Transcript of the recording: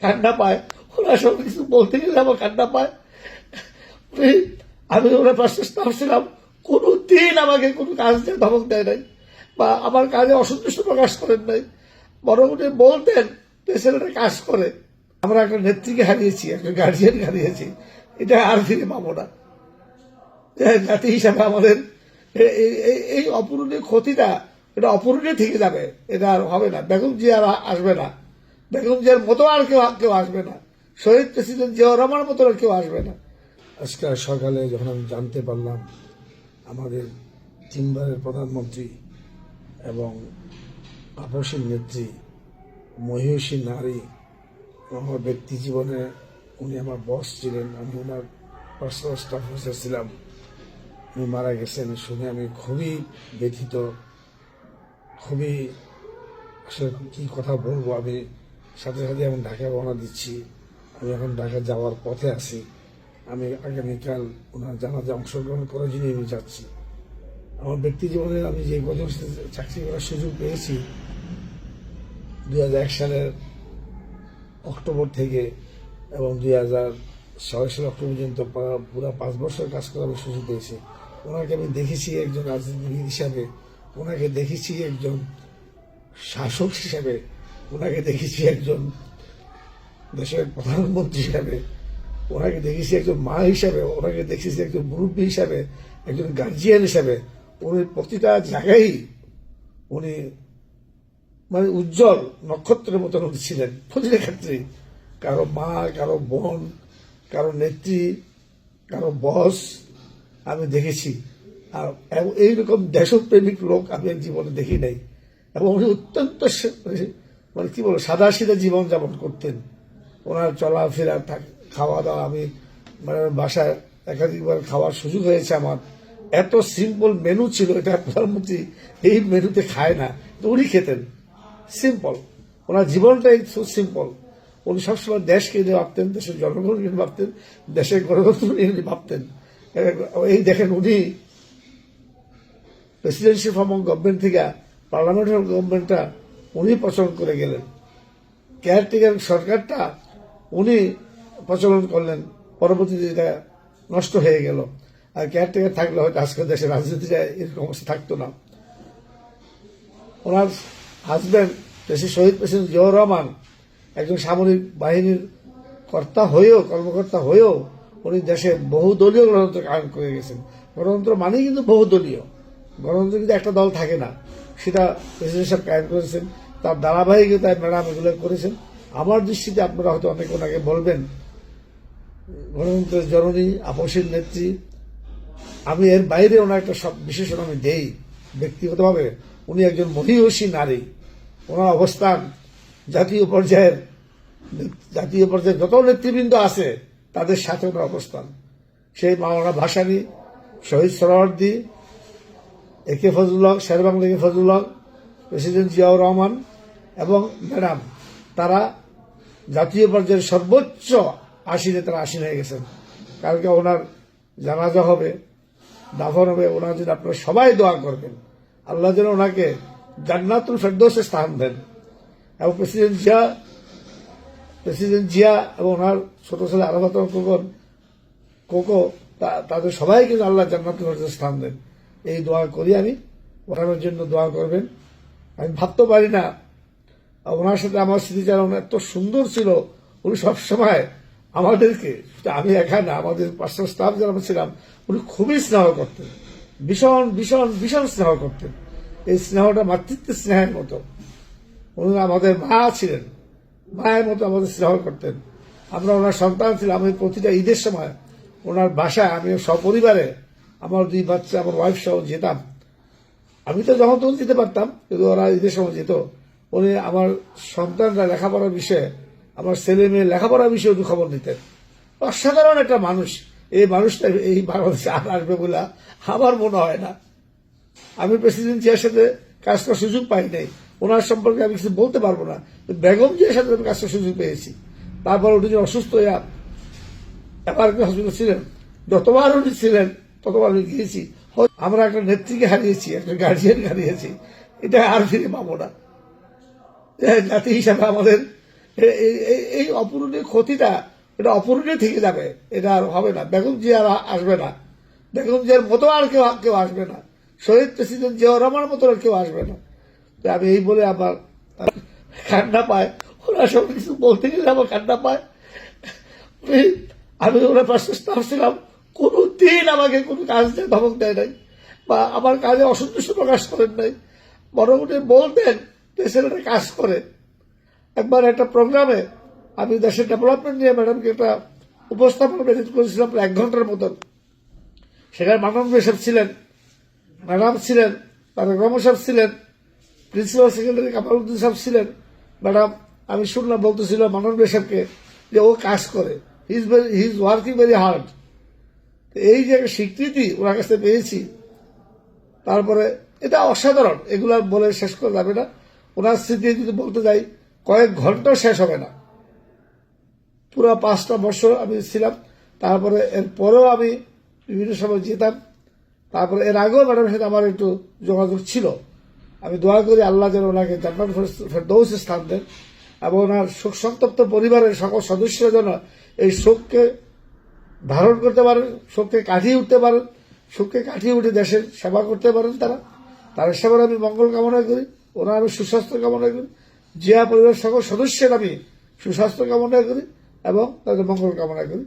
কান্না পায়, ওরা সব কিছু বলতে গেলে আমার কান্না পায়। আমি ওরা পাশে স্টাফ ছিলাম, কোনোদিন আমাকে কোনো কাজ দিয়ে ধমক দেয় নাই বা আমার কাজে অসন্তুষ্ট প্রকাশ করেন নাই, বরং উনি বলতেন ছেলেটা কাজ করে। আমরা একটা নেত্রীকে হারিয়েছি, একটা গার্জিয়ান হারিয়েছি, এটা আর ফিরে পাবো না। জাতি হিসাবে আমাদের এই অপূরণীয় ক্ষতিটা, এটা অপূরণীয় থেকে যাবে, এটা আর হবে না। বেগম জিয়া আর আসবে না, বেগম জিয়ার মতো আর কেউ আসবে না, শহীদ প্রেসিডেন্ট জিয়াউর রহমানের মতো আর কেউ আসবে না। আজকে সকালে যখন আমি জানতে পারলাম আমাদের তিনবারের প্রধানমন্ত্রী এবং আপসীর নেত্রী, মহিষী নারী, আমার ব্যক্তি জীবনে উনি আমার বস ছিলেন, আমি ওনার পার্সোনাল স্টাফ অফিসার ছিলাম, উনি মারা গেছেন শুনে আমি খুবই ব্যথিত, খুবই আসলে কী কথা বলবো। আমি সাথে সাথে এখন ঢাকা রওনা দিচ্ছি, আমি এখন ঢাকা যাওয়ার পথে আছি। আমি আগামীকাল ওনার জানাজা অংশগ্রহণ করার জন্য আমি যাচ্ছি। আমার ব্যক্তি জীবনে আমি যে কজন চাকরি করার সুযোগ পেয়েছি 2001 সালের অক্টোবর থেকে এবং 2006 সালের অক্টোবর পর্যন্ত পুরো 5 বছর কাজ করার সুযোগ পেয়েছি। ওনাকে আমি দেখেছি একজন রাজনীতিবিদ হিসাবে, ওনাকে দেখেছি একজন শাসক হিসাবে, ওনাকে দেখেছি একজন দেশের প্রধানমন্ত্রী হিসাবে, ওনাকে দেখেছি একজন মা হিসাবে, ওনাকে দেখেছি একজন মুরব্বী হিসাবে, একজন গার্জিয়ান হিসাবে। উনি প্রতিটা জায়গায় উনি মানে উজ্জ্বল নক্ষত্রের মতন উনি ছিলেন প্রতিটা ক্ষেত্রেই। কারো মা, কারো বোন, কারো নেত্রী, কারো বস আমি দেখেছি। আর এইরকম দেশপ্রেমিক লোক আমি জীবনে দেখি নাই। এবং উনি অত্যন্ত মানে কি বলবো সাদা সিধা জীবন যাপন করতেন। ওনার চলাফেরা, খাওয়া দাওয়া, আমি মানে বাসায় একাধিকবার খাওয়ার সুযোগ হয়েছে আমার। এত সিম্পল মেনু ছিল, এটা প্রধানমন্ত্রী এই মেনুতে খায় না, তো উনি খেতেন সিম্পল। ওনার জীবনটাই খুব সিম্পল। উনি সবসময় দেশকে নিয়ে ভাবতেন, দেশের জনগণ নিয়ে ভাবতেন, দেশের গণতন্ত্র নিয়ে ভাবতেন। এই দেখেন উনি প্রেসিডেন্সি ফর্ম অফ গভর্নমেন্ট থেকে পার্লামেন্টারি গভর্নমেন্টটা উনি প্রচলন করে গেলেন। কেয়ারটেকার সরকারটা উনি প্রচলন করলেন, পরবর্তীতে এটা নষ্ট হয়ে গেল। আর কেয়ারটেকার থাকলে হয়তো আজকের দেশের রাজনীতিটা এরকম অবস্থা থাকতো না। ওনার হাজব্যান্ড শহীদ প্রেসিডেন্ট জিয়াউর রহমান একজন সামরিক বাহিনীর কর্মকর্তা হয়েও উনি দেশে বহুদলীয় গণতন্ত্র কায়েম করে গেছেন। গণতন্ত্র মানেই কিন্তু বহুদলীয়, গণতন্ত্র কিন্তু একটা দল থাকে না, সেটা প্রেসিডেন্ট সাহেব কায়েম করেছেন। তার ধারাবাহিকতায় ম্যাডাম এগুলো করেছেন। আমার দৃষ্টিতে আপনারা হয়তো অনেক ওনাকে বলবেন গণতন্ত্রের জননী, আপসীর নেত্রী। আমি এর বাইরে ওনার একটা সব বিশেষণ আমি দেই ব্যক্তিগতভাবে। উনি একজন মহিষী নারী। ওনার অবস্থান জাতীয় পর্যায়ে যত নেতৃবৃন্দ আছে তাদের সাথে ওনার অবস্থান। সেই মাওলানা ভাসানী, শহীদ সোহরাওয়ার্দী, একে ফজলুল হক, শেরেবাংলা একে ফজলুল হক, প্রেসিডেন্ট জিয়াউর রহমান এবং ম্যাডাম, তারা জাতীয় পর্যায়ের সর্বোচ্চ আসীনে তারা আসীন হয়ে গেছেন। কালকে ওনার জানাজা হবে, দাফন হবে। ওনার জন্য আপনারা সবাই দোয়া করবেন, আল্লাহ যেন ওনাকে জান্নাতুল ফেরদৌসে স্থান দেন। এবং প্রেসিডেন্ট জিয়া এবং ওনার ছোট ছেলে আরাফাত কোকো, তাদের সবাইকে আল্লাহ জান্নাতুল ফেরদৌসে স্থান দেন, এই দোয়া করি আমি। ওনার জন্য দোয়া করবেন। আমি ভাবতে পারি না ওনার সাথে আমার স্মৃতিচারণ এত সুন্দর ছিল। উনি সবসময় আমাদেরকে, আমি একা না, আমাদের পার্সোনাল স্টাফ যারা ছিলাম, উনি খুবই স্নেহ করতেন, ভীষণ ভীষণ ভীষণ স্নেহ করতেন। এই স্নেহটা মাতৃত্বের স্নেহের মতো। উনি আমাদের মা ছিলেন, মায়ের মতো আমাদের স্নেহ করতেন। আমরা ওনার সন্তান ছিলাম। আমি প্রতিটা ঈদের সময় ওনার বাসায় আমি সপরিবারে আমার 2 বাচ্চা, আমার ওয়াইফ সহ যেতাম। আমি তো যখন তখন যেতে পারতাম, কিন্তু ওরা ঈদের সময় যেত। উনি আমার সন্তানরা লেখাপড়ার বিষয়ে, আমার ছেলে মেয়ে লেখাপড়ার বিষয়ে উনি খবর নিতেন। অসাধারণ একটা মানুষ। এই মানুষটা এই বাংলাদেশে আর আসবে বলে আমার মনে হয় না। আমি প্রেসিডেন্ট জিয়ার সাথে কাজ করার সুযোগ পাই নাই, ওনার সম্পর্কে আমি কিছু বলতে পারবো না। বেগম জিয়ার সাথে আমি কাজ করার সুযোগ পেয়েছি। তারপর উনি যে অসুস্থ হয়ে হসপিটাল ছিলেন, যতবার উনি ছিলেন ততবার আমি গিয়েছি। আমরা একটা নেত্রীকে হারিয়েছি, একটা গার্জিয়ানকে হারিয়েছি, এটা আর ফিরে পাবো না। জাতি হিসাবে আমাদের এই অপূরণীয় ক্ষতিটা এটা অপূরণীয় থেকে যাবে, এটা আর হবে না। বেগম জিয়া আর আসবে না, বেগম জিয়ার মতো আর কেউ আসবে না, শহীদ প্রেসিডেন্ট জিয়াউর রহমানের মতো আর কেউ আসবে না। তো আমি এই বলে আমার কান্না পায়, ওরা সব কিছু বলতে গেলে আমার কান্না পায়। আমি ওরা পাশে স্টাফ ছিলাম, কোনো দিন আমাকে কোনো কাজ দিয়ে ধমক দেয় নাই বা আমার কাজে অসন্তুষ্ট প্রকাশ করেন নাই, বরং উনি বলতেন দেশের একটা কাজ করে। একবার একটা প্রোগ্রামে আমি দেশের ডেভেলপমেন্ট নিয়ে ম্যাডামকে একটা উপস্থাপন প্রেজেন্ট করেছিলাম প্রায় 1 ঘন্টার মতন। সেখানে মানব সাহেব ছিলেন, ম্যাডাম ছিলেন, তারেক রহমান সাহেব ছিলেন, প্রিন্সিপাল সেক্রেটারি কামালউদ্দিন সাহেব ছিলেন। ম্যাডাম আমি শুনলাম বলতেছিল মানব সাহেবকে যে ও কাজ করে, he is working very hard. এই যে একটা স্বীকৃতি ওনার কাছে পেয়েছি, তারপরে এটা অসাধারণ, এগুলো আর বলে শেষ করা যাবে না। ওনার স্মৃতি যদি বলতে যাই কয়েক ঘন্টা শেষ হবে না। পুরো 5টা বছর আমি ছিলাম, তারপরে এর পরেও আমি বিভিন্ন সময় যেতাম। তারপরে এর আগেও ম্যাডামের সাথে আমার একটু যোগাযোগ ছিল। আমি দোয়া করি আল্লাহ যেন ওনাকে জান্নাতুল ফেরদৌসে স্থান দেন এবং ওনার শোক সন্তপ্ত পরিবারের সকল সদস্যরা যেন এই শোককে ধারণ করতে পারেন, শোককে কাটিয়ে উঠতে পারেন, শোককে কাটিয়ে উঠে দেশের সেবা করতে পারেন। তার সেবার আমি মঙ্গল কামনা করি, ওনার আমি সুস্বাস্থ্য কামনা করি, জিয়া পরিবারের সকল সদস্যের আমি সুস্বাস্থ্য কামনা করি এবং তাদের মঙ্গল কামনা করি।